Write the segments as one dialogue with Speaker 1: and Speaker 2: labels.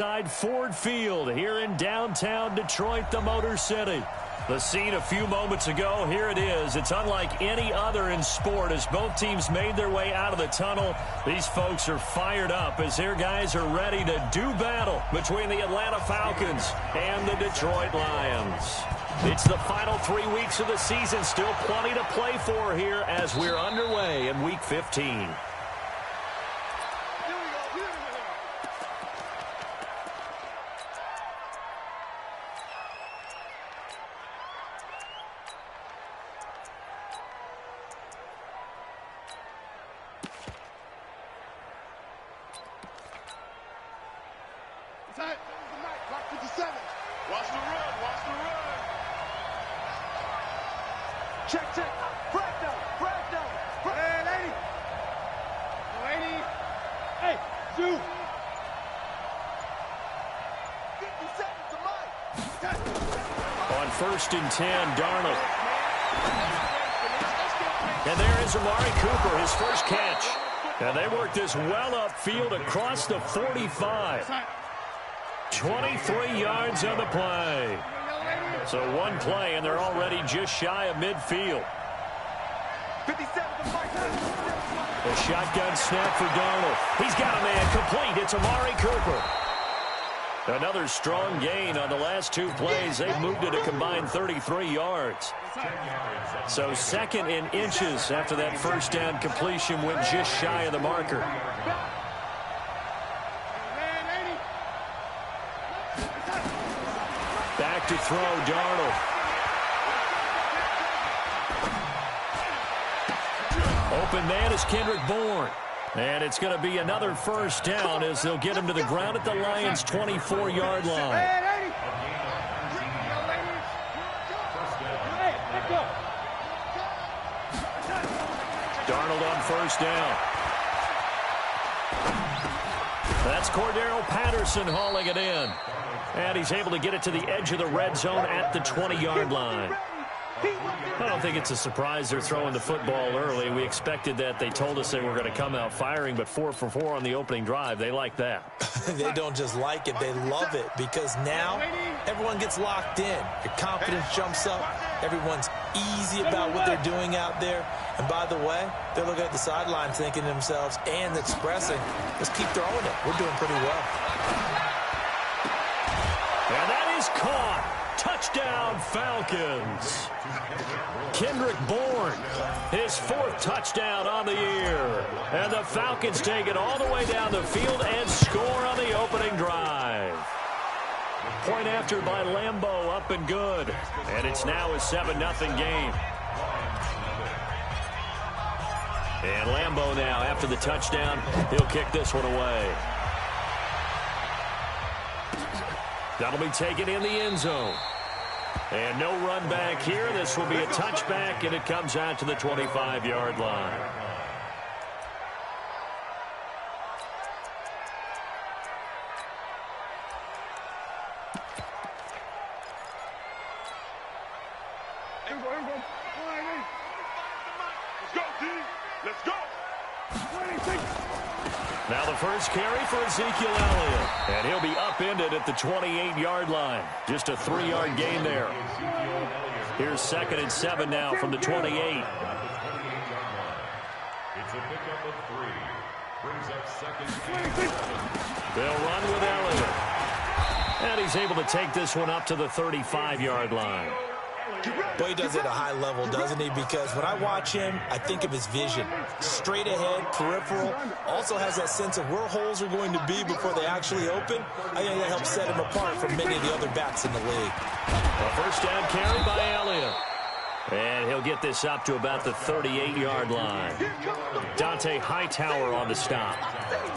Speaker 1: Side Ford Field here in downtown Detroit, the Motor City. The scene a few moments ago, here it is. It's unlike any other in sport as both teams made their way out of the tunnel. These folks are fired up as their guys are ready to do battle between the Atlanta Falcons and the Detroit Lions. It's the final 3 weeks of the season. Still plenty to play for here as we're underway in Week 15.
Speaker 2: Watch the run, watch the run.
Speaker 3: Check. Bragno. Hey, lady. Hey, shoot. 50 seconds to Mike.
Speaker 1: On 1st and 10, Darnold. And there is Amari Cooper, his first catch. And they work this well upfield across the 45. 23 yards on the play. So one play, and they're already just shy of midfield.
Speaker 3: 57 to Mike.
Speaker 1: The shotgun snap for Darnold. He's got a man complete. It's Amari Cooper. Another strong gain on the last two plays. They've moved it a combined 33 yards. So second in inches after that first down completion went just shy of the marker. Back to throw, Darnold. Open man is Kendrick Bourne. And it's going to be another first down as they'll get him to the ground at the Lions' 24-yard line. Darnold on first down. That's Cordero Patterson hauling it in. And he's able to get it to the edge of the red zone at the 20-yard line. I don't think it's a surprise they're throwing the football early. We expected that. They told us they were going to come out firing, but 4 for 4 on the opening drive. They like that.
Speaker 4: They don't just like it. They love it because now everyone gets locked in. Your confidence jumps up. Everyone's easy about what they're doing out there. And by the way, they're looking at the sideline thinking to themselves and expressing, let's keep throwing it. We're doing pretty well.
Speaker 1: And that is caught. Touchdown, Falcons. Kendrick Bourne, his 4th touchdown on the year. And the Falcons take it all the way down the field and score on the opening drive. Point after by Lambeau, up and good. And it's now a 7-0 game. And Lambeau now, after the touchdown, he'll kick this one away. That'll be taken in the end zone. And no run back here. This will be a touchback, and it comes out to the 25-yard line.
Speaker 2: Let's go, D. Let's go.
Speaker 1: Now the first carry for Ezekiel Elliott. And he'll be upended at the 28-yard line. Just a 3-yard gain there. Here's 2nd and 7 now from the 28.
Speaker 5: It's a pickup of 3. Brings up 2nd.
Speaker 1: They'll run with Elliott. And he's able to take this one up to the 35-yard line.
Speaker 4: Boy, he does it at a high level, doesn't he? Because when I watch him, I think of his vision. Straight ahead, peripheral. Also has that sense of where holes are going to be before they actually open. I think that helps set him apart from many of the other backs in the league.
Speaker 1: A first down carry by Elliott. And he'll get this up to about the 38-yard line. Dante Hightower on the stop.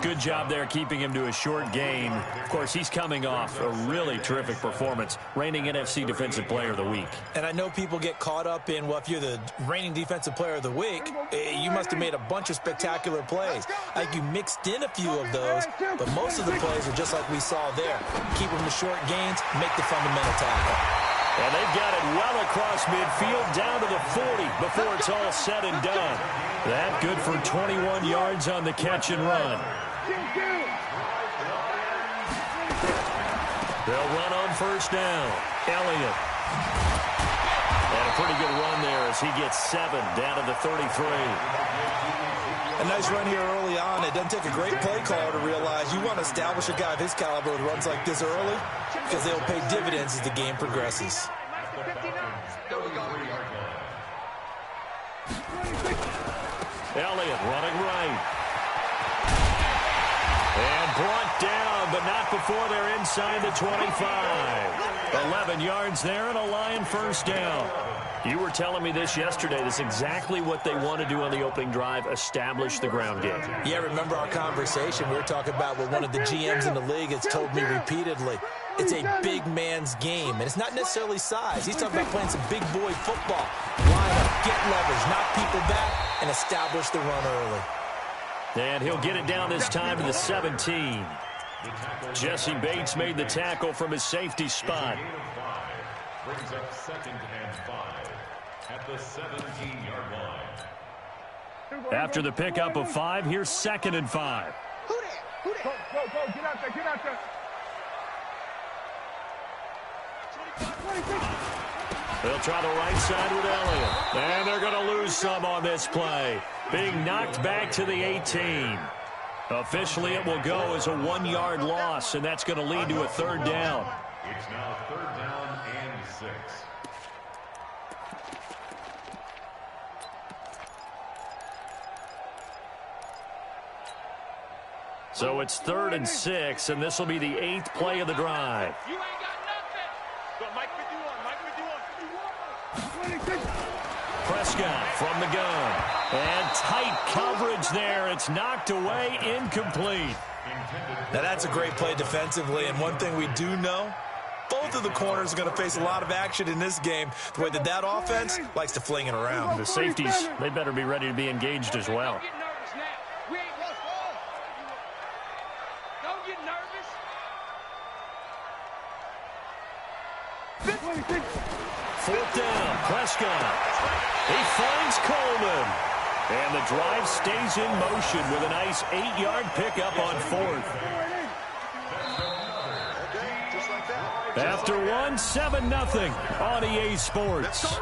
Speaker 1: Good job there keeping him to a short gain. Of course, he's coming off a really terrific performance, reigning NFC Defensive Player of the Week.
Speaker 4: And I know people get caught up in, well, if you're the reigning Defensive Player of the Week, you must have made a bunch of spectacular plays. I think you mixed in a few of those, but most of the plays are just like we saw there. Keep them to short gains, make the fundamental tackle.
Speaker 1: And they've got it well across midfield, down to the 40 before it's all said and done. That good for 21 yards on the catch and run. They'll run on first down. Elliott. And a pretty good run there as he gets 7 down to the 33.
Speaker 4: A nice run here early on. It doesn't take a great play caller to realize you want to establish a guy of his caliber with runs like this early because they'll pay dividends as the game progresses.
Speaker 1: Elliott running right. And brought down, but not before they're inside the 25. 11 yards there and a Lion first down. You were telling me this yesterday. That's exactly what they want to do on the opening drive, establish the ground game.
Speaker 4: Yeah, remember our conversation. We were talking about what one of the GMs in the league has told me repeatedly. It's a big man's game, and it's not necessarily size. He's talking about playing some big boy football. Line up, get leverage, knock people back, and establish the run early.
Speaker 1: And he'll get it down this time to the 17. Jesse Bates made the tackle from his safety spot.
Speaker 5: Brings up 2nd and 5 at the 17-yard line.
Speaker 1: After the pickup of 5, here's 2nd and 5.
Speaker 3: Who there? Who there? Go, get out there, get out there.
Speaker 1: They'll try the right side with Elliott. And they're going to lose some on this play. Being knocked back to the 18. Officially, it will go as a 1-yard loss, and that's going to lead to a 3rd down.
Speaker 5: It's now 3rd down and 6.
Speaker 1: So it's 3rd and 6, and this will be the 8th play of the drive.
Speaker 3: You ain't got nothing. Go, Mike 51, Mike 51.
Speaker 1: Prescott from the gun. And tight coverage there. It's knocked away, incomplete.
Speaker 4: Now, that's a great play defensively, and one thing we do know, both of the corners are going to face a lot of action in this game, the way that offense likes to fling it around.
Speaker 1: The safeties, they better be ready to be engaged as well.
Speaker 3: Don't get nervous now. We ain't lost all. Don't get nervous.
Speaker 1: 4th down, Prescott. He finds Coleman. And the drive stays in motion with a nice 8-yard pickup on 4th. After 1, 7-0 on EA Sports.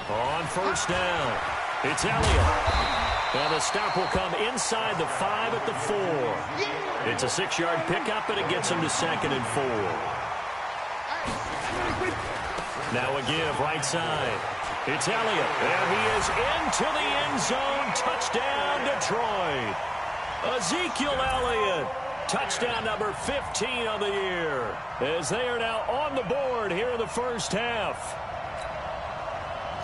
Speaker 1: On first down, it's Elliott. And the stop will come inside the 5 at the 4. It's a 6-yard pickup, and it gets him to 2nd and 4. Now a give right side. It's Elliott, and he is into the end zone. Touchdown, Detroit. Ezekiel Elliott, touchdown number 15 of the year, as they are now on the board here in the first half.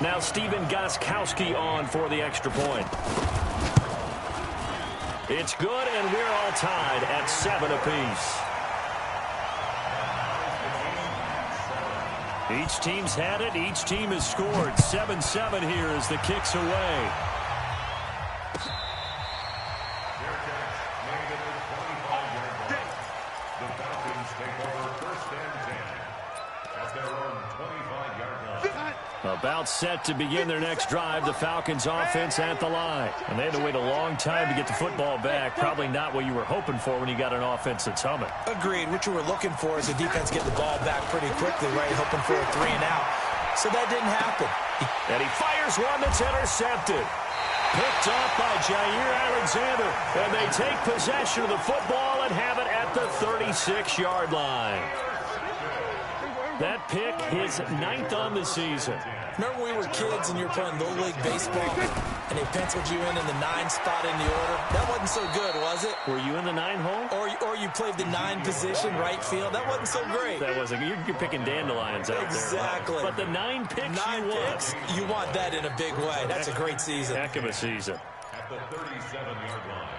Speaker 1: Now Stephen Gostkowski on for the extra point. It's good, and we're all tied at 7 apiece. Each team's had it. Each team has scored. 7-7 here as the kick's away.
Speaker 5: The Falcons take over 1st and 10 at their own 25-yard line.
Speaker 1: About set to begin their next drive, the Falcons offense at the line. And they had to wait a long time to get the football back. Probably not what you were hoping for when you got an offense that's humming.
Speaker 4: Agreed. What you were looking for is the defense get the ball back pretty quickly, right? Hoping for a 3 and out. So that didn't happen.
Speaker 1: And he fires one that's intercepted. Picked off by Jair Alexander. And they take possession of the football and have it at the 36-yard line. That pick, his 9th on the season.
Speaker 4: Remember when we were kids and you were playing Little League Baseball and they penciled you in the 9 spot in the order? That wasn't so good, was it?
Speaker 1: Were you in the 9 hole?
Speaker 4: Or you played the 9 position, right field? That wasn't so great.
Speaker 1: That wasn't. You're picking dandelions out there.
Speaker 4: Exactly.
Speaker 1: But the 9 picks
Speaker 4: 9
Speaker 1: you want.
Speaker 4: picks, you want that in a big way. That's a great season.
Speaker 1: Heck of a season.
Speaker 5: At the 37-yard line.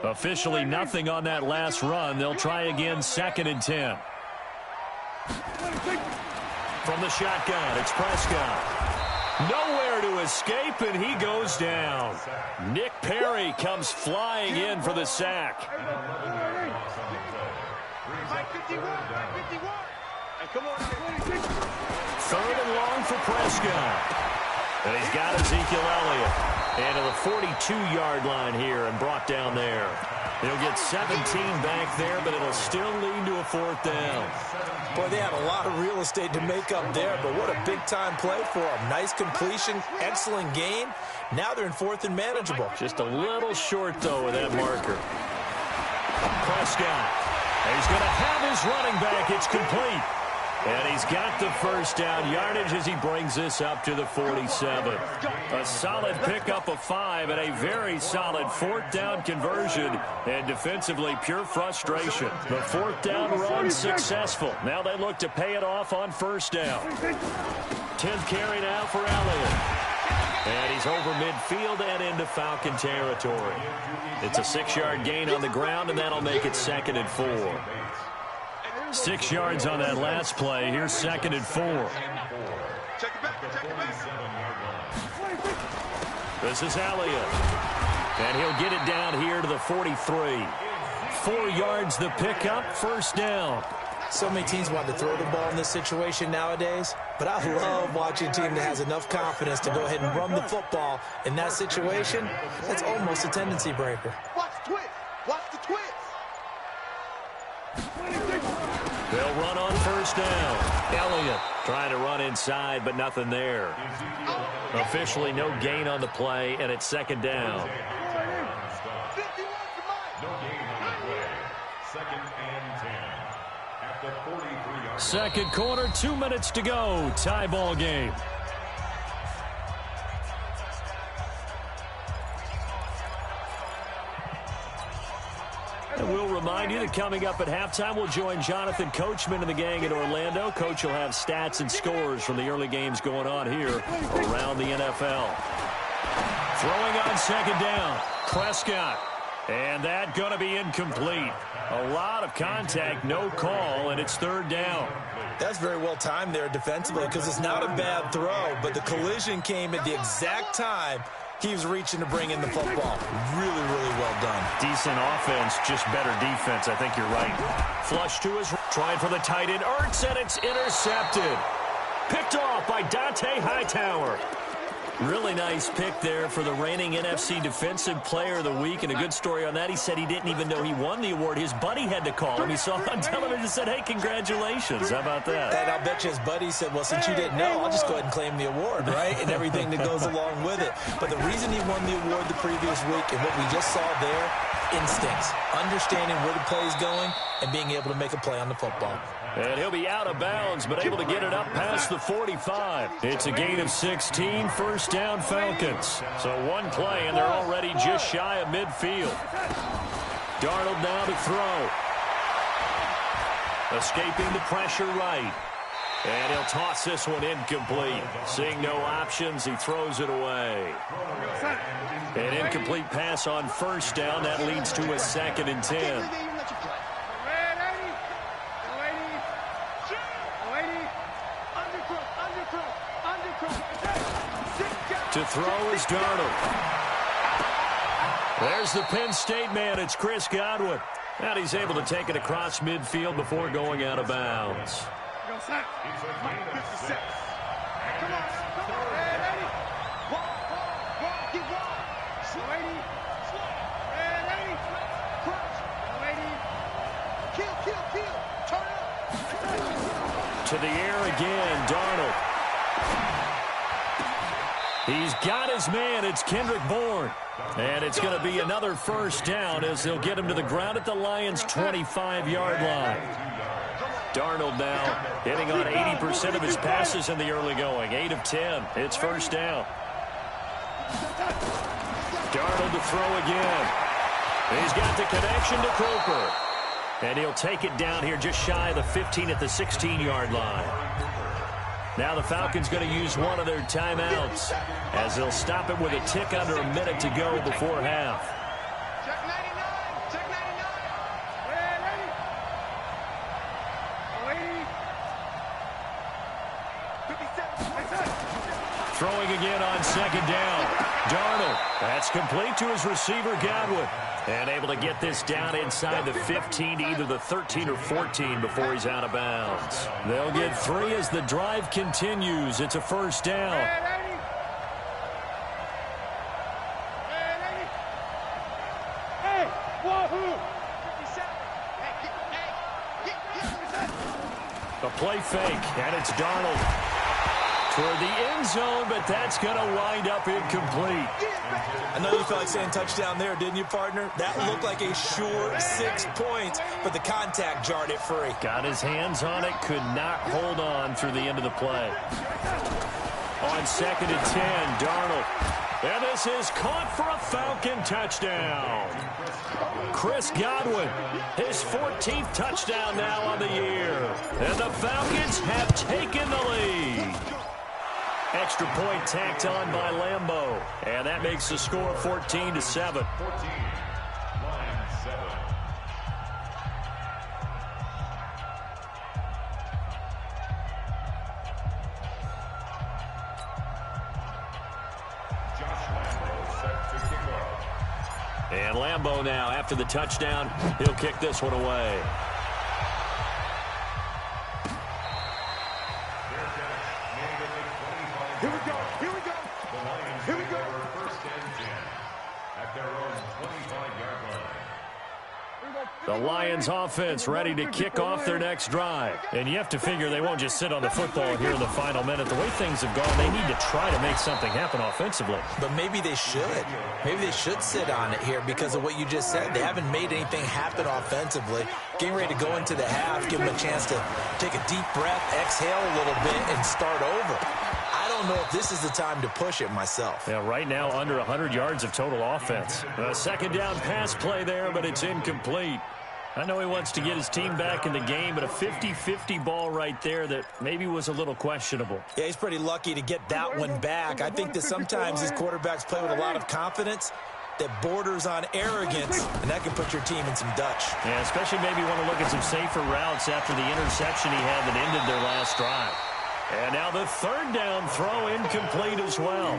Speaker 1: Officially nothing on that last run. They'll try again 2nd and 10. From the shotgun, it's Prescott. Nowhere to escape, and he goes down. Nick Perry comes flying in for the sack.
Speaker 3: Mike 51, Mike 51. Hey, come on,
Speaker 1: 3rd and long for Prescott. And he's got Ezekiel Elliott. And to the 42-yard line here and brought down there. He'll get 17 back there, but it'll still lead to a 4th down.
Speaker 4: Boy, they had a lot of real estate to make up there, but what a big-time play for them. Nice completion, excellent gain. Now they're in 4th and manageable.
Speaker 1: Just a little short, though, with that marker. Prescott. He's going to have his running back. It's complete. And he's got the 1st down yardage as he brings this up to the 47. A solid pickup of 5 and a very solid 4th down conversion. And defensively, pure frustration. The 4th down run successful. Now they look to pay it off on 1st down. 10th carry now for Elliott. And he's over midfield and into Falcon territory. It's a 6-yard gain on the ground, and that'll make it 2nd and 4. 6 yards on that last play. Here's 2nd and 4.
Speaker 2: Check it back.
Speaker 1: This is Elliott. And he'll get it down here to the 43. 4 yards the pickup, 1st down.
Speaker 4: So many teams want to throw the ball in this situation nowadays, but I love watching a team that has enough confidence to go ahead and run the football in that situation. That's almost a tendency breaker.
Speaker 3: Watch the twist. Watch the twist.
Speaker 1: They'll run on 1st down. Elliott trying to run inside, but nothing there. Officially no gain on the play, and it's 2nd down.
Speaker 5: No gain on the play. 2nd and 10. At the 43-yard line.
Speaker 1: 2nd quarter, 2 minutes to go. Tie ball game. And we'll remind you that coming up at halftime, we'll join Jonathan Coachman and the gang in Orlando. Coach will have stats and scores from the early games going on here around the NFL. Throwing on 2nd down, Prescott. And that going to be incomplete. A lot of contact, no call, and it's 3rd down.
Speaker 4: That's very well timed there defensively because it's not a bad throw, but the collision came at the exact time he was reaching to bring in the football. Really, really well done.
Speaker 1: Decent offense, just better defense. I think you're right. Flush to his right. Trying for the tight end. Ertz, and it's intercepted. Picked off by Dante Hightower. Really nice pick there for the reigning NFC Defensive Player of the Week. And a good story on that. He said he didn't even know he won the award. His buddy had to call him. He saw on television and said, hey, congratulations. How about that?
Speaker 4: And I'll bet you his buddy said, well, since you didn't know, I'll just go ahead and claim the award, right? And everything that goes along with it. But the reason he won the award the previous week and what we just saw there, instincts, understanding where the play is going and being able to make a play on the football.
Speaker 1: And he'll be out of bounds, but able to get it up past the 45. It's a gain of 16, 1st down Falcons. So one play, and they're already just shy of midfield. Darnold now to throw. Escaping the pressure right. And he'll toss this one incomplete. Seeing no options, he throws it away. An incomplete pass on 1st down. That leads to a 2nd and 10. To throw is Darnold. There's the Penn State man. It's Chris Godwin. And he's able to take it across midfield before going out of bounds. To the air again, Darnold. He's got his man. It's Kendrick Bourne. And it's going to be another 1st down as they'll get him to the ground at the Lions' 25-yard line. Darnold now hitting on 80% of his passes in the early going. 8 of 10. It's 1st down. Darnold to throw again. He's got the connection to Cooper. And he'll take it down here just shy of the 15 at the 16-yard line. Now the Falcons going to use one of their timeouts as they'll stop it with a tick under a minute to go before half.
Speaker 3: Check 99. Check 99. 57.
Speaker 1: Throwing again on 2nd down. Darnold. That's complete to his receiver, Godwin. And able to get this down inside the 15 to either the 13 or 14 before he's out of bounds. They'll get 3 as the drive continues. It's a 1st down. play fake, and it's Darnold toward the end zone, but that's going to wind up incomplete.
Speaker 4: I know you felt like saying touchdown there, didn't you, partner? That looked like a sure 6 points, but the contact jarred it free.
Speaker 1: Got his hands on it, could not hold on through the end of the play. On 2nd and 10, Darnold. And this is caught for a Falcon touchdown. Chris Godwin, his 14th touchdown now on the year. And the Falcons have taken the lead. Extra point tacked on by Lambeau. And that makes the score 14-7.
Speaker 5: 14, line 7. Josh Lambeau set to kick off.
Speaker 1: And Lambeau now, after the touchdown, he'll kick this one away.
Speaker 3: Here we go. Here we go.
Speaker 5: The Lions
Speaker 3: Here we go.
Speaker 5: over 1st and 10 at their own 25-yard line.
Speaker 1: The Lions offense ready to kick off their next drive. And you have to figure they won't just sit on the football here in the final minute. The way things have gone, they need to try to make something happen offensively.
Speaker 4: But maybe they should. Maybe they should sit on it here because of what you just said. They haven't made anything happen offensively. Getting ready to go into the half, give them a chance to take a deep breath, exhale a little bit, and start over. I don't know if this is the time to push it myself.
Speaker 1: Yeah, right now under 100 yards of total offense. A 2nd down pass play there, but it's incomplete. I know he wants to get his team back in the game, but a 50-50 ball right there that maybe was a little questionable.
Speaker 4: Yeah, he's pretty lucky to get that one back. I think that sometimes these quarterbacks play with a lot of confidence that borders on arrogance, and that can put your team in some Dutch.
Speaker 1: Yeah, especially maybe want to look at some safer routes after the interception he had that ended their last drive. And now the 3rd down throw incomplete as well.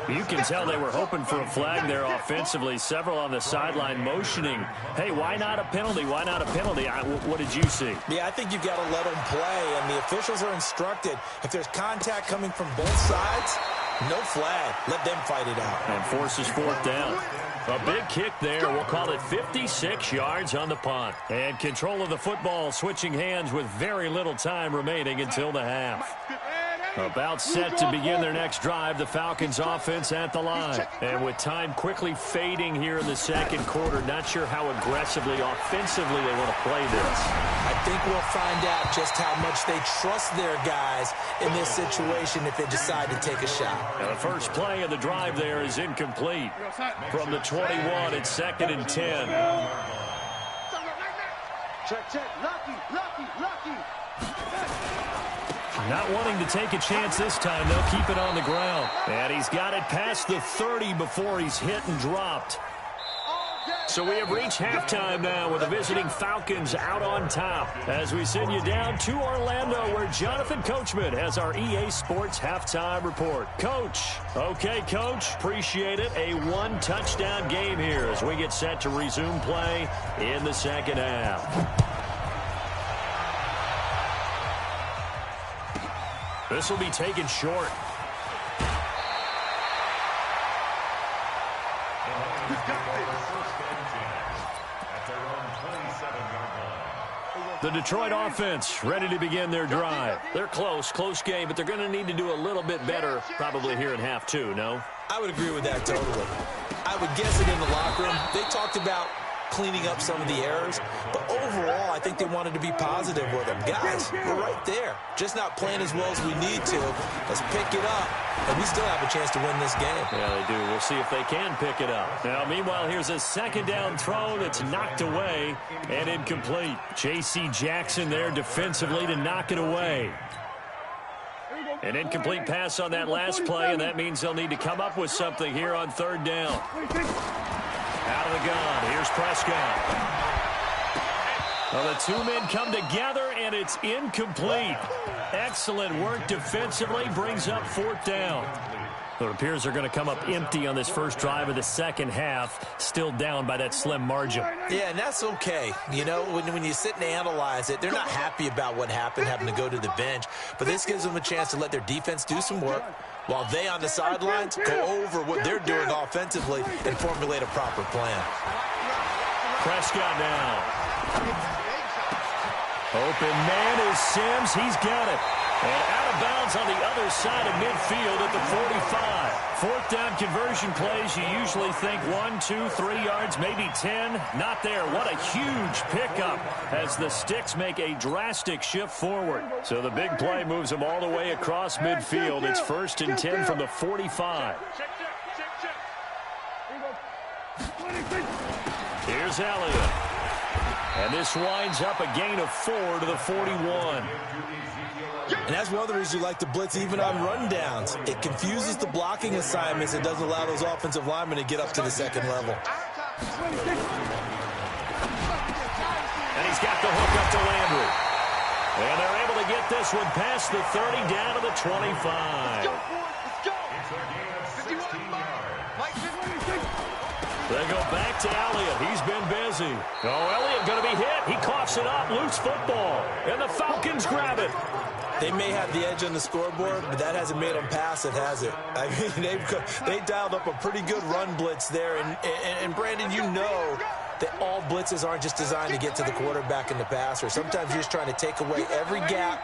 Speaker 1: You can tell they were hoping for a flag there offensively. Several on the sideline motioning, hey, why not a penalty? Why not a penalty? What did you see?
Speaker 4: Yeah, I think you've got to let them play, and the officials are instructed. If there's contact coming from both sides, no flag. Let them fight it out.
Speaker 1: And forces 4th down. A big kick there. We'll call it 56 yards on the punt. And control of the football switching hands with very little time remaining until the half. About set to begin their next drive, the Falcons offense at the line. And with time quickly fading here in the 2nd quarter, not sure how aggressively, offensively they want to play this.
Speaker 4: I think we'll find out just how much they trust their guys in this situation if they decide to take a shot.
Speaker 1: And the first play of the drive there is incomplete. From the 21, it's 2nd and 10.
Speaker 3: Check. Lucky.
Speaker 1: Not wanting to take a chance this time, they'll keep it on the ground. And he's got it past the 30 before he's hit and dropped. So we have reached halftime now with the visiting Falcons out on top. As we send you down to Orlando where Jonathan Coachman has our EA Sports halftime report. Coach. Okay, Coach. Appreciate it. A 1-touchdown game here as we get set to resume play in the 2nd half. This will be taken short. The Detroit offense ready to begin their drive. They're close game, but they're going to need to do a little bit better probably here in half 2, no?
Speaker 4: I would agree with that totally. I would guess it in the locker room. They talked about cleaning up some of the errors, but overall, I think they wanted to be positive with them. Guys, we're right there. Just not playing as well as we need to. Let's pick it up, and we still have a chance to win this game.
Speaker 1: Yeah, they do. We'll see if they can pick it up. Now, meanwhile, here's a 2nd down throw that's knocked away and incomplete. J.C. Jackson there defensively to knock it away. An incomplete pass on that last play, and that means they'll need to come up with something here on 3rd down. Out of the gun. Here's Prescott. Well, the 2 men come together, and it's incomplete. Excellent work defensively. Brings up 4th down. It appears they're going to come up empty on this first drive of the 2nd half. Still down by that slim margin.
Speaker 4: Yeah, and that's okay. You know, when you sit and analyze it, they're not happy about what happened, having to go to the bench. But this gives them a chance to let their defense do some work, while they on the sidelines go over what they're doing offensively and formulate a proper plan.
Speaker 1: Prescott now. Open man is Sims. He's got it. And out of bounds on the other side of midfield at the 45. Fourth down conversion plays, you usually think 1, 2, 3 yards, maybe 10. Not there. What a huge pickup as the Sticks make a drastic shift forward. So the big play moves them all the way across midfield. It's 1st and 10 from the 45. Here's Elliott. And this winds up a gain of 4 to the 41.
Speaker 4: And that's one of the reasons you like to blitz even on rundowns. It confuses the blocking assignments. It doesn't allow those offensive linemen to get up to the second level.
Speaker 1: And he's got the hook up to Landry. And they're able to get this one past the 30 down to the 25. They go back to Elliott. He's been busy. Oh, Elliott going to be hit. He coughs it up. Loose football. And the Falcons grab it.
Speaker 4: They may have the edge on the scoreboard, but that hasn't made them pass it, has it? I mean, they dialed up a pretty good run blitz there. And Brandon, you know that all blitzes aren't just designed to get to the quarterback and the passer. Sometimes you're just trying to take away every gap,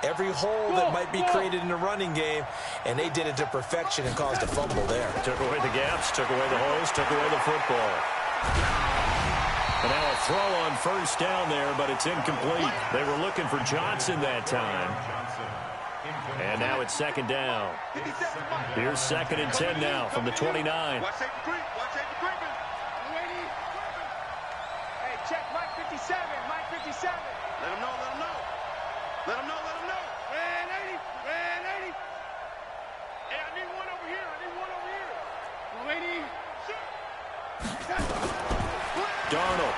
Speaker 4: every hole that might be created in the running game, and they did it to perfection and caused a fumble there.
Speaker 1: Took away the gaps, took away the holes, took away the football. And now a throw on first down there, but it's incomplete. They were looking for Johnson that time. And now it's 2nd down. Here's 2nd and 10 now from the 29.
Speaker 3: Watch safety creep. Watch safety creeping. Hey, check Mike 57. Mike 57. Let him know. Let him know. Let him know. Let him know. Red 80. Red 80. Hey, I need one over here. I need one over here. 180.
Speaker 1: Darnold.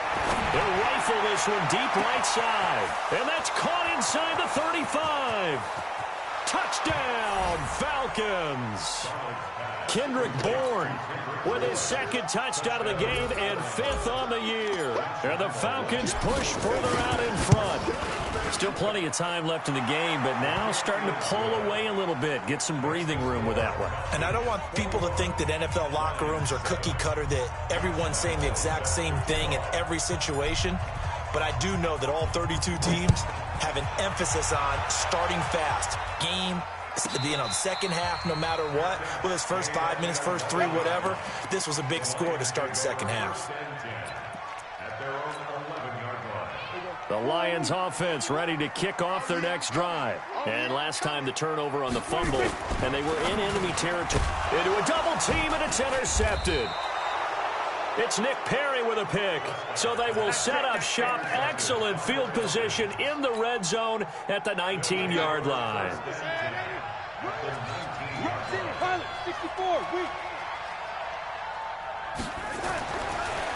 Speaker 1: They'll rifle this one deep right side. And that's caught inside the 35. Touchdown, Falcons. Kendrick Bourne with his 2nd touchdown of the game and 5th on the year. And the Falcons push further out in front. Still plenty of time left in the game, but now starting to pull away a little bit. Get some breathing room with that one.
Speaker 4: And I don't want people to think that NFL locker rooms are cookie cutter, that everyone's saying the exact same thing in every situation. But I do know that all 32 teams have an emphasis on starting fast. Game, the second half, no matter what, whether it's first 5 minutes, first 3, whatever, this was a big score to start the second half.
Speaker 1: The Lions offense ready to kick off their next drive. And last time the turnover on the fumble, and they were in enemy territory. Into a double team, and it's intercepted. It's Nick Perry with a pick. So they will set up shop. Excellent field position in the red zone at the 19-yard line.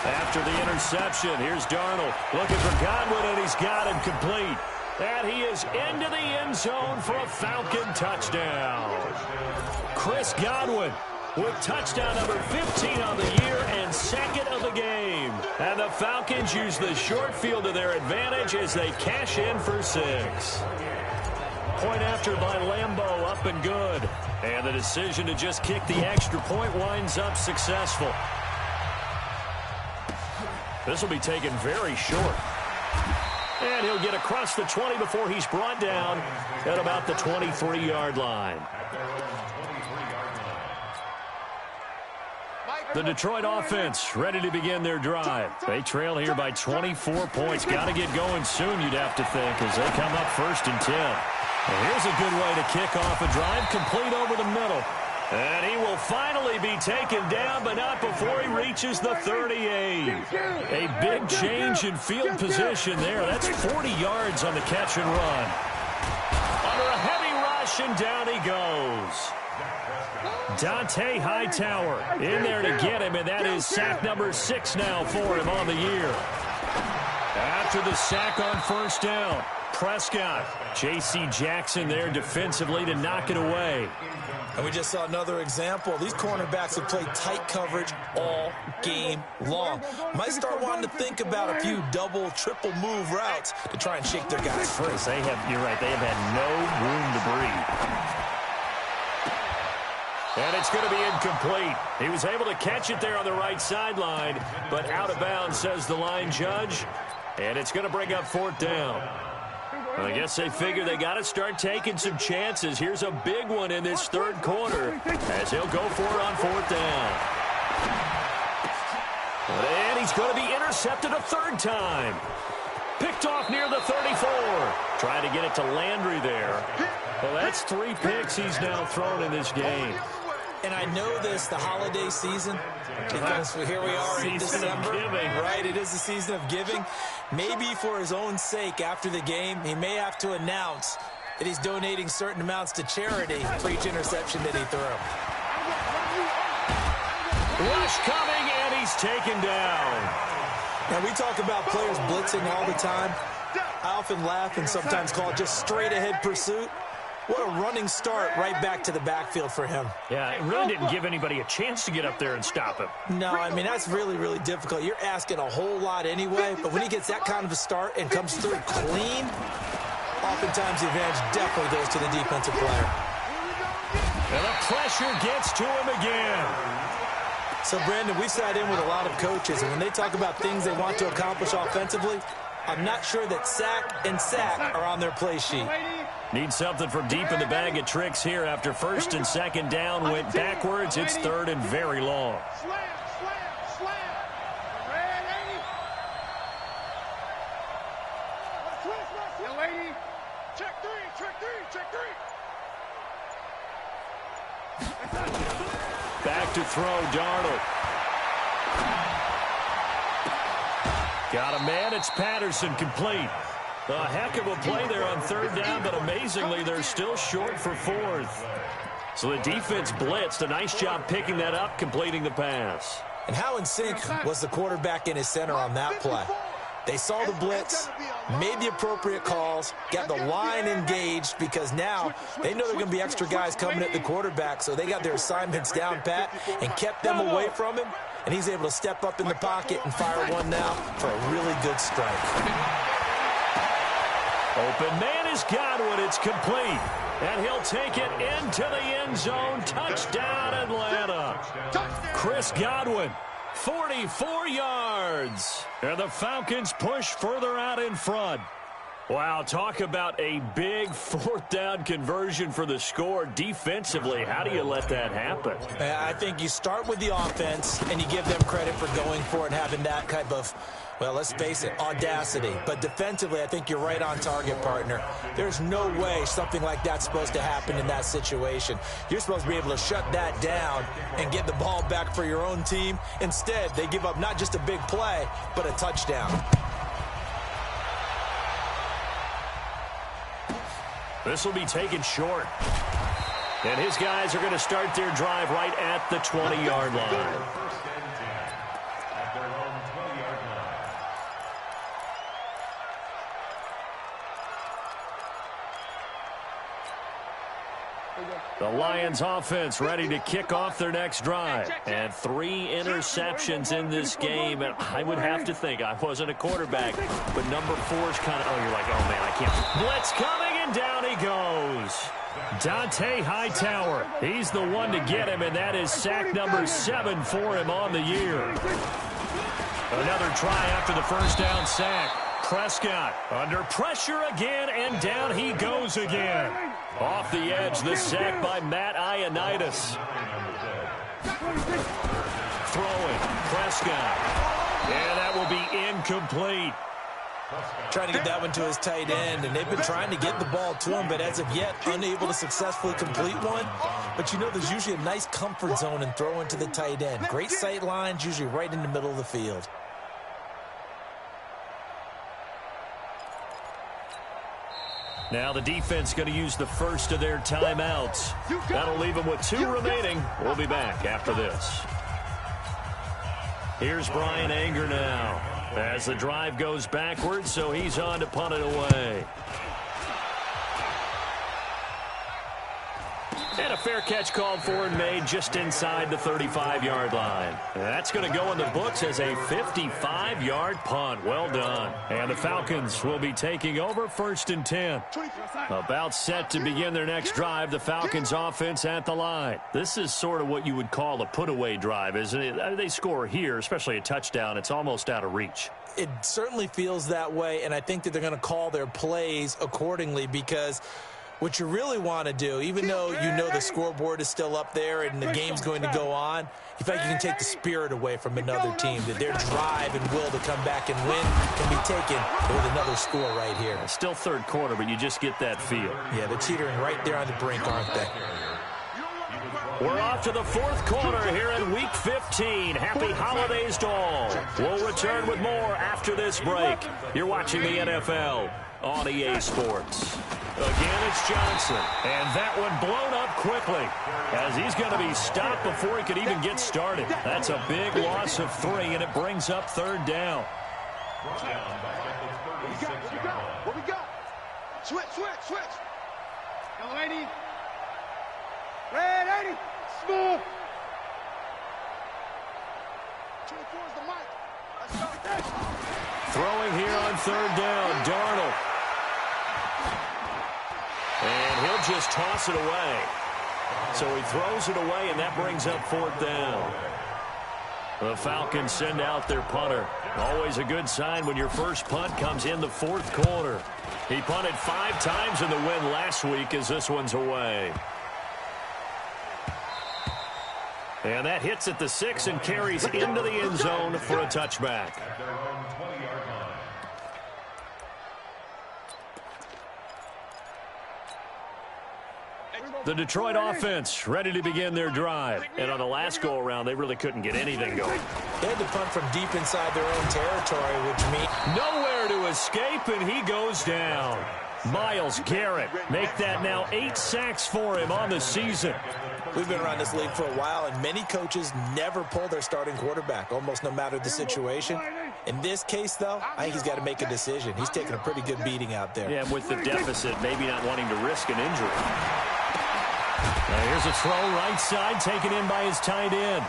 Speaker 1: After the interception, here's Darnold looking for Godwin, and he's got him complete. And he is into the end zone for a Falcon touchdown. Chris Godwin with touchdown number 15 on the year and 2nd of the game. And the Falcons use the short field to their advantage as they cash in for 6. Point after by Lambeau, up and good. And the decision to just kick the extra point winds up successful. This will be taken very short. And he'll get across the 20 before he's brought down at about the 23-yard line. The Detroit offense ready to begin their drive. They trail here by 24 points. Got to get going soon, you'd have to think, as they come up 1st and 10. And here's a good way to kick off a drive, complete over the middle. And he will finally be taken down, but not before he reaches the 38. A big change in field position there. That's 40 yards on the catch and run. Under a heavy rush, and down he goes. Dante Hightower in there to get him, and that is sack number 6 now for him on the year. After the sack on first down, Prescott, J.C. Jackson there defensively to knock it away.
Speaker 4: And we just saw another example. These cornerbacks have played tight coverage all game long. Might start wanting to think about a few double, triple move routes to try and shake their guys free.
Speaker 1: You're right, they have had no room to breathe. And it's going to be incomplete. He was able to catch it there on the right sideline, but out of bounds, says the line judge. And it's going to bring up 4th down. Well, I guess they figure they got to start taking some chances. Here's a big one in this third quarter as he'll go for it on fourth down. And he's going to be intercepted a third time. Picked off near the 34. Trying to get it to Landry there. Well, that's 3 picks he's now thrown in this game.
Speaker 4: And I know this, the holiday season, because here we are in December, right? It is the season of giving. Maybe for his own sake after the game, he may have to announce that he's donating certain amounts to charity for each interception that he threw.
Speaker 1: Rush coming, and he's taken down.
Speaker 4: Now, we talk about players blitzing all the time. I often laugh and sometimes call it just straight-ahead pursuit. What a running start right back to the backfield for him.
Speaker 1: Yeah, it really didn't give anybody a chance to get up there and stop him.
Speaker 4: No, I mean, that's really, really difficult. You're asking a whole lot anyway, but when he gets that kind of a start and comes through clean, oftentimes the advantage definitely goes to the defensive player.
Speaker 1: And the pressure gets to him again.
Speaker 4: So, Brandon, we sat in with a lot of coaches, and when they talk about things they want to accomplish offensively, I'm not sure that sack and sack are on their play sheet.
Speaker 1: Need something from deep in the bag of tricks here after first and second down went backwards. It's third and very long.
Speaker 3: Slam, slam, slam. Red 80. Young lady. Check three, check three, check three.
Speaker 1: Back to throw, Darnold. Got a man, it's Patterson, complete. A heck of a play there on third down, but amazingly, they're still short for fourth. So the defense blitzed. A nice job picking that up, completing the pass.
Speaker 4: And how in sync was the quarterback in his center on that play? They saw the blitz, made the appropriate calls, got the line engaged because now they know there are going to be extra guys coming at the quarterback, so they got their assignments down pat and kept them away from him, and he's able to step up in the pocket and fire one now for a really good strike.
Speaker 1: Open man is Godwin. It's complete. And he'll take it into the end zone. Touchdown, Atlanta. Chris Godwin, 44 yards. And the Falcons push further out in front. Wow, talk about a big fourth down conversion for the score. Defensively, how do you let that happen?
Speaker 4: I think you start with the offense, and you give them credit for going for it and having that type of, well, let's face it, audacity. But defensively, I think you're right on target, partner. There's no way something like that's supposed to happen in that situation. You're supposed to be able to shut that down and get the ball back for your own team. Instead, they give up not just a big play, but a touchdown.
Speaker 1: This will be taken short. And his guys are going to start their drive right at the 20-yard line. The Lions offense ready to kick off their next drive. And 3 interceptions in this game. And I would have to think, I wasn't a quarterback, but number 4 is kind of, oh, you're like, oh, man, I can't. Blitz coming, and down he goes. Dante Hightower, he's the one to get him, and that is sack number 7 for him on the year. Another try after the first down sack. Prescott under pressure again, and down he goes again. Off the edge, the sack by Matt Ioannidis. Throwing, Prescott. And that will be incomplete.
Speaker 4: Trying to get that one to his tight end, and they've been trying to get the ball to him, but as of yet, unable to successfully complete one. But you know there's usually a nice comfort zone in throwing to the tight end. Great sight lines, usually right in the middle of the field.
Speaker 1: Now the defense going to use the first of their timeouts. That'll leave them with 2 remaining. We'll be back after this. Here's Brian Anger now as the drive goes backwards, so he's on to punt it away. And a fair catch called for and made just inside the 35-yard line. That's going to go in the books as a 55-yard punt. Well done. And the Falcons will be taking over 1st and 10. About set to begin their next drive, the Falcons offense at the line. This is sort of what you would call a put-away drive, isn't it? They score here, especially a touchdown. It's almost out of reach.
Speaker 4: It certainly feels that way, and I think that they're going to call their plays accordingly, because what you really want to do, even though you know the scoreboard is still up there and the game's going to go on, you feel like you can take the spirit away from another team, that their drive and will to come back and win can be taken with another score right here.
Speaker 1: Still third quarter, but you just get that feel.
Speaker 4: Yeah, they're teetering right there on the brink, aren't they?
Speaker 1: We're off to the 4th quarter here in Week 15. Happy holidays to all. We'll return with more after this break. You're watching the NFL on EA Sports. Again, it's Johnson. And that one blown up quickly as he's going to be stopped before he could even get started. That's a big loss of 3, and it brings up 3rd down.
Speaker 3: What we got? Switch. Yellow 80. Red 80. Smooth. 24 is the mic. Let's go.
Speaker 1: Throwing here on 3rd down, Darnold. And he'll just toss it away. So he throws it away, and that brings up 4th down. The Falcons send out their punter. Always a good sign when your first punt comes in the 4th quarter. He punted 5 times in the win last week as this one's away. And that hits at the 6 and carries into the end zone for a touchback. The Detroit offense ready to begin their drive. And on the last go-around, they really couldn't get anything going.
Speaker 4: They had to punt from deep inside their own territory, which means
Speaker 1: nowhere to escape, and he goes down. Myles Garrett make that now 8 sacks for him on the season.
Speaker 4: We've been around this league for a while, and many coaches never pull their starting quarterback, almost no matter the situation. In this case, though, I think he's got to make a decision. He's taking a pretty good beating out there.
Speaker 1: Yeah, with the deficit, maybe not wanting to risk an injury. Now here's a throw right side taken in by his tight end.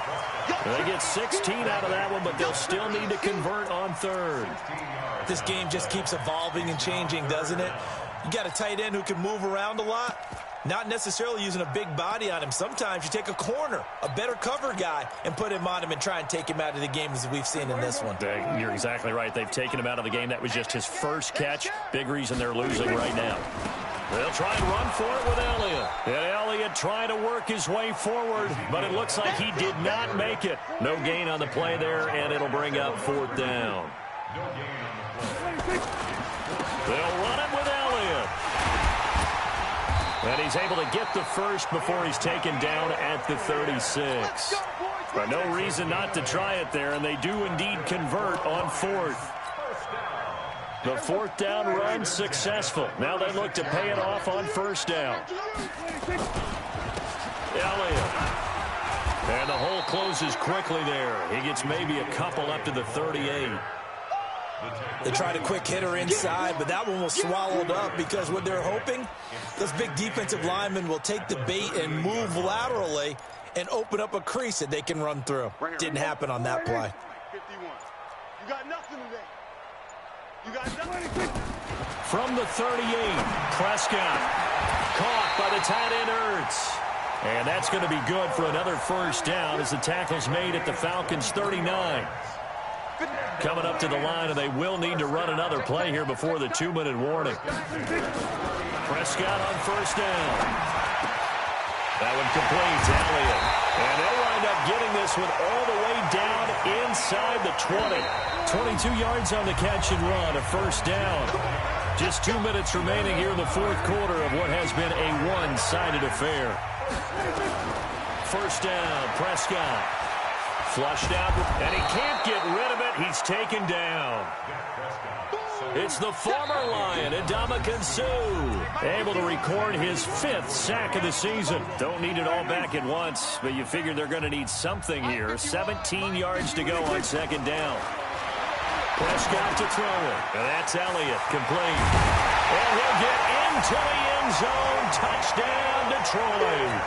Speaker 1: They get 16 out of that one, but they'll still need to convert on 3rd.
Speaker 4: This game just keeps evolving and changing, doesn't it? You got a tight end who can move around a lot, not necessarily using a big body on him. Sometimes you take a corner, a better cover guy, and put him on him and try and take him out of the game, as we've seen in this one.
Speaker 1: You're exactly right. They've taken him out of the game. That was just his first catch. Big reason they're losing right now. They'll try and run for it with Elliott. And Elliott trying to work his way forward, but it looks like he did not make it. No gain on the play there, and it'll bring up 4th down. They'll run it with Elliott. And he's able to get the first before he's taken down at the 36. But no reason not to try it there, and they do indeed convert on 4th. The 4th down run successful. Now they look to pay it off on 1st down. Elliott. And the hole closes quickly there. He gets maybe a couple up to the 38.
Speaker 4: They tried a quick hitter inside, but that one was swallowed up because what they're hoping, those big defensive linemen will take the bait and move laterally and open up a crease that they can run through. Didn't happen on that play.
Speaker 3: 51. You got nothing today. You got nothing.
Speaker 1: From the 38, Prescott caught by the tight end Ertz. And that's going to be good for another 1st down as the tackle's made at the Falcons' 39. Coming up to the line, and they will need to run another play here before the 2-minute warning. Prescott on 1st down. That one complete to Elliott. And they'll wind up getting this one all the way down inside the 20. 22 yards on the catch and run, a 1st down. Just 2 minutes remaining here in the 4th quarter of what has been a one-sided affair. 1st down, Prescott. Flushed out, and he can't get rid of it. He's taken down. It's the former Lion, Ndamukong Suh, able to record his 5th sack of the season. Don't need it all back at once, but you figure they're going to need something here. 17 yards to go on 2nd down. Prescott to throw it, and that's Elliott, complete. And he'll get into the end zone touchdown, Detroit.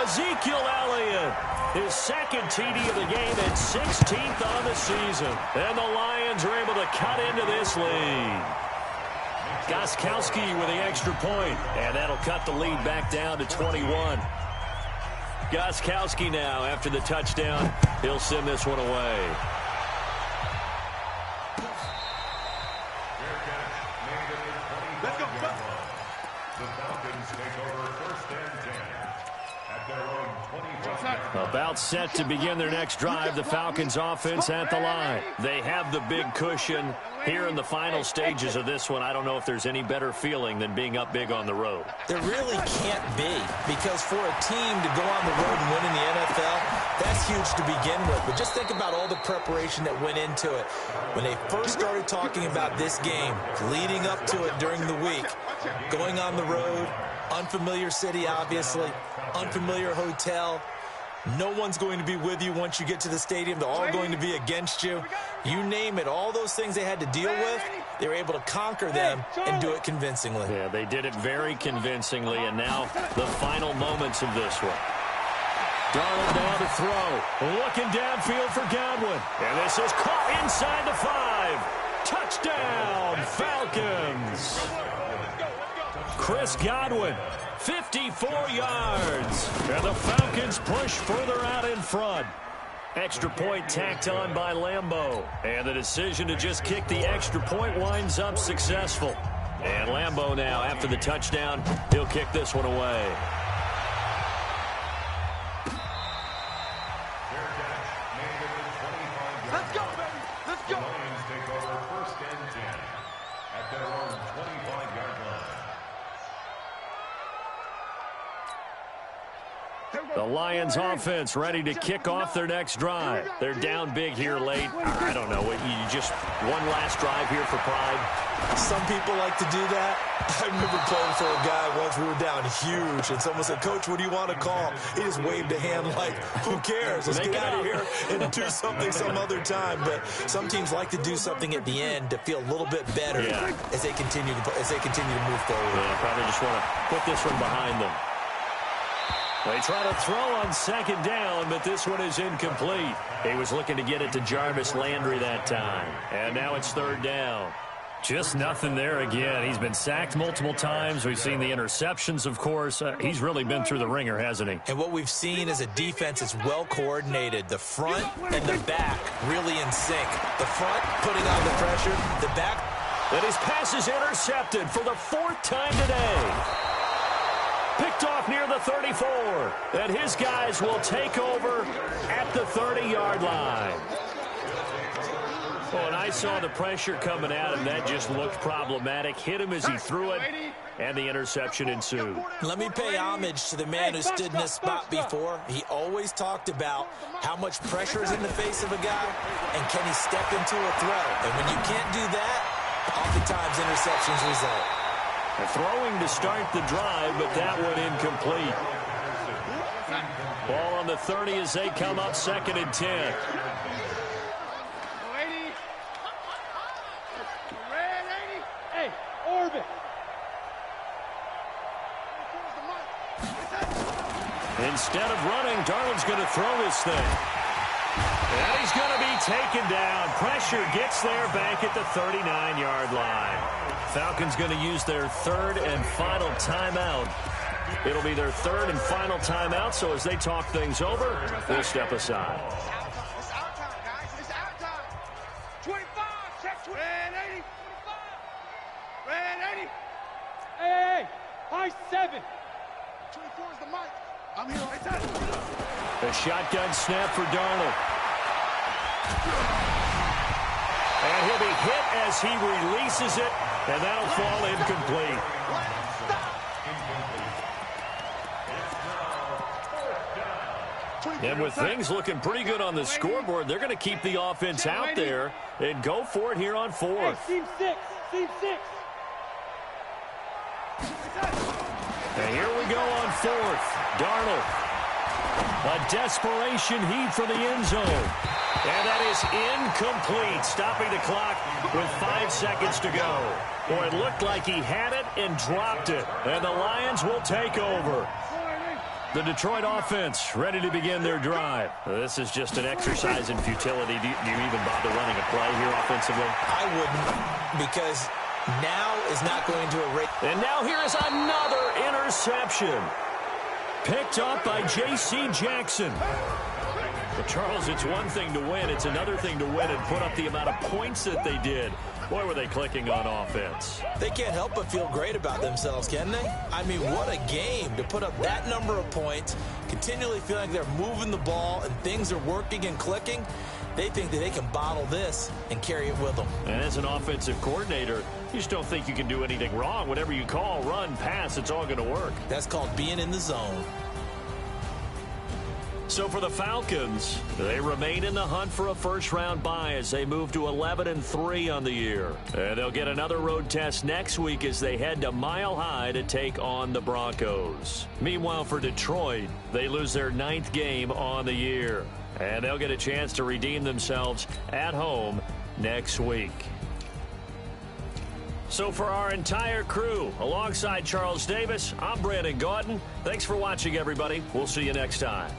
Speaker 1: Ezekiel Elliott, his second TD of the game and 16th on the season. And the Lions are able to cut into this lead. Gostkowski with the extra point, and that'll cut the lead back down to 21. Gostkowski now, after the touchdown, he'll send this one away.
Speaker 2: Let's go.
Speaker 5: The Falcons take over first and 10 at their own 25.
Speaker 1: About set to begin their next drive, the Falcons offense at the line. They have the big cushion here in the final stages of this one. I don't know if there's any better feeling than being up big on the road.
Speaker 4: There really can't be, because for a team to go on the road and win in the NFL, that's huge to begin with. But just think about all the preparation that went into it. When they first started talking about this game, leading up to it during the week, going on the road, unfamiliar city, obviously, unfamiliar hotel. No one's going to be with you once you get to the stadium. They're all going to be against you. You name it, all those things they had to deal with, they were able to conquer them and do it convincingly.
Speaker 1: Yeah, they did it very convincingly, and now the final moments of this one. Darnold now to throw. Looking downfield for Godwin. And this is caught inside the 5. Touchdown, Falcons. Chris Godwin, 54 yards. And the Falcons push further out in front. Extra point tacked on by Lambeau. And the decision to just kick the extra point winds up successful. And Lambeau now, after the touchdown, he'll kick this one away.
Speaker 2: Let's go, baby. Let's go.
Speaker 5: Lions take over first and 10 at their own 25-yard line.
Speaker 1: The Lions offense ready to kick off their next drive. They're down big here late. I don't know. You just one last drive here for pride.
Speaker 4: Some people like to do that. I remember playing for a guy once. We were down huge, and someone said, "Coach, what do you want to call?" He just waved a hand like, who cares? Let's get out of here and do something some other time. But some teams like to do something at the end to feel a little bit better as they continue to move forward.
Speaker 1: Yeah, probably just want to put this one behind them. They try to throw on second down, but this one is incomplete. He was looking to get it to Jarvis Landry that time. And now it's third down. Just nothing there again. He's been sacked multiple times. We've seen the interceptions, of course. He's really been through the ringer, hasn't he?
Speaker 4: And what we've seen is a defense that's well coordinated. The front and the back really in sync. The front putting on the pressure. The back.
Speaker 1: And his pass is intercepted for the 4th time today. Picked off near the 34. And his guys will take over at the 30-yard line. Oh, and I saw the pressure coming at him. That just looked problematic. Hit him as he threw it, and the interception ensued.
Speaker 4: Let me pay homage to the man who stood in this spot before. He always talked about how much pressure is in the face of a guy, and can he step into a throw. And when you can't do that, oftentimes interceptions result.
Speaker 1: Throwing to start the drive, but that one incomplete. Ball on the 30 as they come up 2nd and 10.
Speaker 3: Hey, Orbit.
Speaker 1: Instead of running, Darnold's going to throw this thing. And he's going to be taken down. Pressure gets there back at the 39-yard line. Falcons going to use their 3rd and final timeout. It'll be their 3rd and final timeout, so as they talk things over, they'll step aside.
Speaker 3: It's our time, guys. It's our time. 25, check 20. Red 80. 25. Red 80. Hey, high 7. 24 is the mic. I'm here.
Speaker 1: A shotgun snap for Darnold. And he'll be hit as he releases it, and that'll fall incomplete. And with things looking pretty good on the scoreboard, they're going to keep the offense out there and go for it here on 4th.
Speaker 3: Team 6. Team 6.
Speaker 1: And here we go on 4th. Darnold. A desperation heave for the end zone. And that is incomplete, stopping the clock with 5 seconds to go. Boy, it looked like he had it and dropped it. And the Lions will take over. The Detroit offense ready to begin their drive. This is just an exercise in futility. Do you even bother running a play here offensively?
Speaker 4: I wouldn't, because now is not going to erase.
Speaker 1: And now here is another interception. Picked up by J.C. Jackson. But Charles, it's one thing to win. It's another thing to win and put up the amount of points that they did. Boy, were they clicking on offense.
Speaker 4: They can't help but feel great about themselves, can they? I mean, what a game to put up that number of points, continually feeling like they're moving the ball and things are working and clicking. They think that they can bottle this and carry it with them.
Speaker 1: And as an offensive coordinator, you just don't think you can do anything wrong. Whatever you call, run, pass, it's all going to work.
Speaker 4: That's called being in the zone.
Speaker 1: So for the Falcons, they remain in the hunt for a first-round bye as they move to 11-3 on the year. And they'll get another road test next week as they head to Mile High to take on the Broncos. Meanwhile, for Detroit, they lose their 9th game on the year. And they'll get a chance to redeem themselves at home next week. So for our entire crew, alongside Charles Davis, I'm Brandon Gaudin. Thanks for watching, everybody. We'll see you next time.